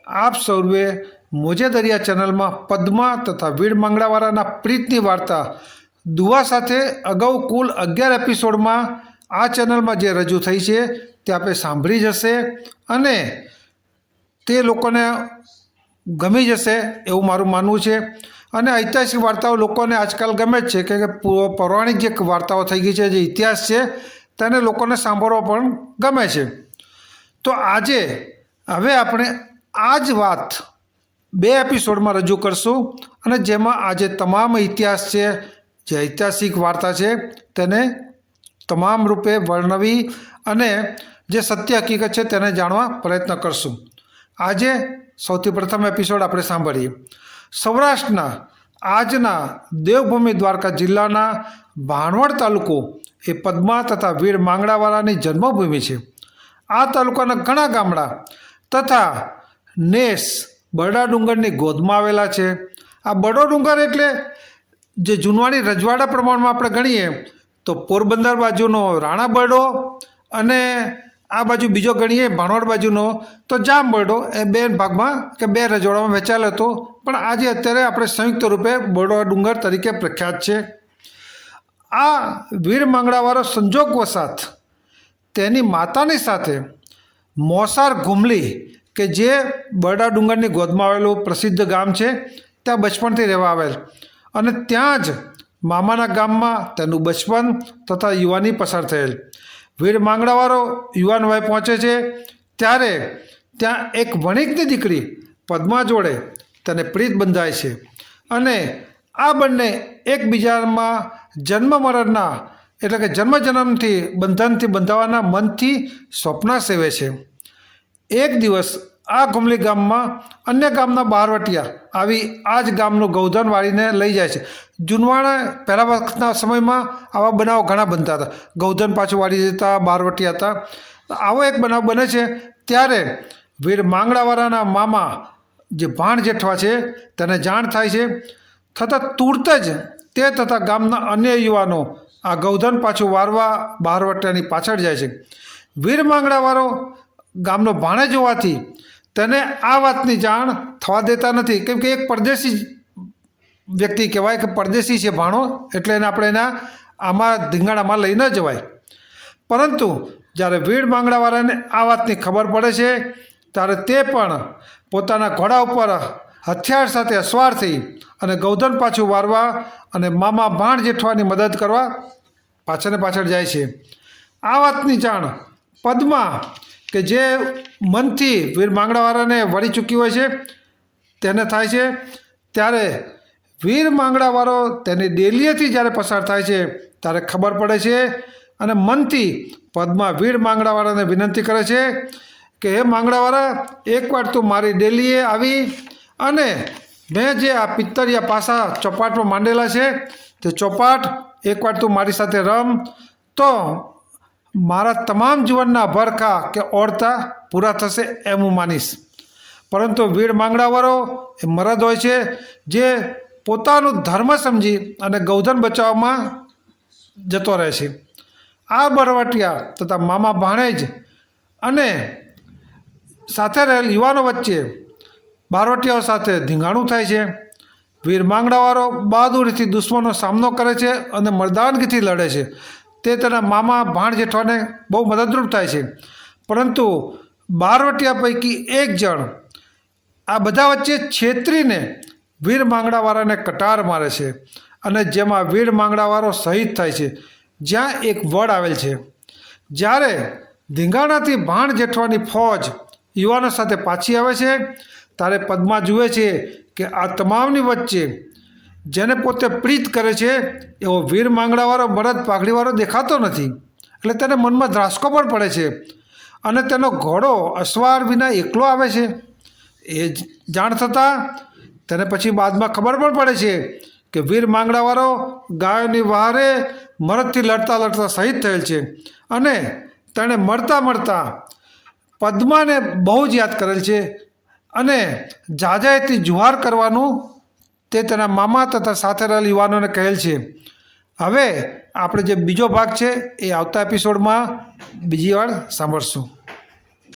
आप सौए मोजे दरिया चैनल में पद्मा तथा वीर मांगड़ावाळाना प्रीतनी वार्ता दुआ साथे अगाऊ कुल 11 एपिसोड में आ चैनल में जे रजू थई छे ते आपणे सांभळी जशे अने ते लोकोने गमी जशे एवुं मारुं मानवुं छे। अने ऐतिहासिक वार्ताओं लोकोने आजकल गमे ज छे के पौराणिक जे वार्ताओं थई गई छे, जे इतिहास छे तेने लोकोने सांभळवा पण गमे छे। तो आजे हवे आपणे आज बात 2 एपिसोड में रजू करशुं अने जेमां आजे तमाम इतिहास छे, जे ऐतिहासिक वार्ता छे तेने तमाम रूपे वर्णवी अने जे सत्य हकीकत छे तेने जाणवा प्रयत्न करशुं। आजे सौथी प्रथम एपिसोड आपणे सांभळीए। सौराष्ट्रना आजना देवभूमि द्वारका जिल्लाना भाणवड तालुको ए पद्मा तथा वीर मांगड़ावाळानी जन्मभूमि छे। आ तालुकाना घणा गामड़ा तथा नेस बरडा डूंगरनी गोदमां आवेला छे। आ बड़ो डूंगर एटले जे जूनवाणी रजवाड़ा प्रमाण में आपणे गणीए तो पोरबंदर बाजुनो राणा बरडो अने आ बाजू बीजो गणीए भाणवड बाजुनो तो जाम बरडो ए 2 भाग में के 2 रजवाड़ा में वहेचायेल हतो, पण आजे अत्यारे आपणे संयुक्त रूपे बरडो डूंगर तरीके प्रख्यात छे। आ वीर मांगड़ावाळो संजोगवशात तेनी मातानी साथे मोसार घुमली के जे बरडा डूंगरनी गोदमां आवेલું प्रसिद्ध गाम छे त्यां बचपणथी रहेवा आवेल अने त्यां ज मामाना गाममां तेनुं बचपन तथा युवानी पसार थयेल। वीर मांगड़ावाळो युवान वय पहोंचे छे त्यारे त्यां एक वणिकनी दीकरी पद्मा जोड़े तेने प्रीत बंधाय छे अने आ बंने एकबीजामां जन्म मरणना एटले के जन्म जन्मथी बंधनथी बंधावाना मनथी स्वप्न सेवे छे। एक दिवस आ घुमली गाम में अन्य गामना बारवटिया आवी आज गामनु गौधन वाळीने लई जाय छे। जूनवाणा पहला वखतना समय में आवा बनाव घणा बनता था, गौधन पाछुं वाળી जता, बारवटिया था। आवो एक बनाव बने छे त्यारे वीर मांगड़ावाळाना मामा जे भाण जेठवा छे तेने जाण थाय छे। थता तुरत ज ते तथा गामना अन्य युवानो आ गौधन पाछुं वारवा बारवटियानी पाछळ जाय छे। वीर मांगड़ावाळो गामनो भाणेज होवाथी तेने आ वातनी जाण थवा देता नथी, केम के एक परदेशी व्यक्ति कहेवाय के परदेशी छे भाणो एटले एने आपणे एना आमां धींगाणामां लई न जवाय। परंतु ज्यारे वीर मांगड़ावाळाने आ वातनी खबर पड़े छे त्यारे ते पण पोताना घोड़ा उपर हथियार साथे असवार थई अने गौधन पाछुं वारवा अने मामा भाण जेठवानी मदद करवा पाछळने पाछळ जाय छे। आ वातनी जाण पद्मा के जे मनथी वीर मांगड़ावाळाने वળી चूकी होय छे तेने थाय छे त्यारे वीर मांगड़ावाळो तेनी डेलीएथी ज्यारे पसार थाय छे त्यारे खबर पड़े छे अने मनथी पद्मा वीर मांगड़ावाळाने विनंती करे छे के हे मांगड़ावाळा एकवार तू मारी डेलीए आवी अने मैं जे आ पित्तरिया पासा चौपाट में मांडेला छे ते चौपाट एकवार तू मारी साथे रम तो मारा तमाम जीवनना भरखा के ओरता पूरा थशे एम हूँ मानीश। परंतु वीर मांगड़ावाळो ए मरद होय छे जे पोतानुं धर्म समझी अने गौधन बचाववामां जतो रहे छे। आ बरवटिया तथा मामा भाणेज अने साथे रहेल युवानो वच्चे बारवटियाओ साथे धींगाणुं थाय छे। वीर मांगड़ावाळो बहादुरीथी दुश्मनों सामनो करे छे अने मर्दानगीथी लड़े छे। ते तेना मामा भाण जेठवाने बहु मददरूप थाय छे। परंतु बारवटिया पैकी एक जण आ बधा वच्चे छेतरीने वीर मांगड़ावाळाने कटार मारे छे अने जेमां वीर मांगड़ावाळो शहीद थाय छे। ज्यां एक वड आवेल छे। ज्यारे धींगाणाथी भाण जेठवानी फौज युवानो साथे पाછી आवे छे त्यारे पद्मा जुए छे के आ तमामनी वच्चे जेने पोते प्रीत करे छे एवो वीर मांगड़ावाळो मरद पाघડીवाळो देखातो नथी, એટલે તેને મનમાં ધ્રાસકો પણ પડે છે અને તેનો ઘોડો અસવાર વિના એકલો આવે છે। એ જાણ થતાં તેને પછી બાદમાં ખબર પણ પડે છે કે વીર માંગड़ावाळો ગાયોની વહારે મરદથી લડતા લડતા શહીદ થયેલ છે અને તેણે મરતા મરતા પદ્માને બહુ જ યાદ કરેલ છે અને જાજાએથી જુહાર કરવાનું તે તેના મામા તથા સાથે રહેલ યુવાનોને કહેલ છે। હવે આપણે જે બીજો ભાગ છે એ આવતા એપિસોડમાં બીજી વાર સાંભળશું।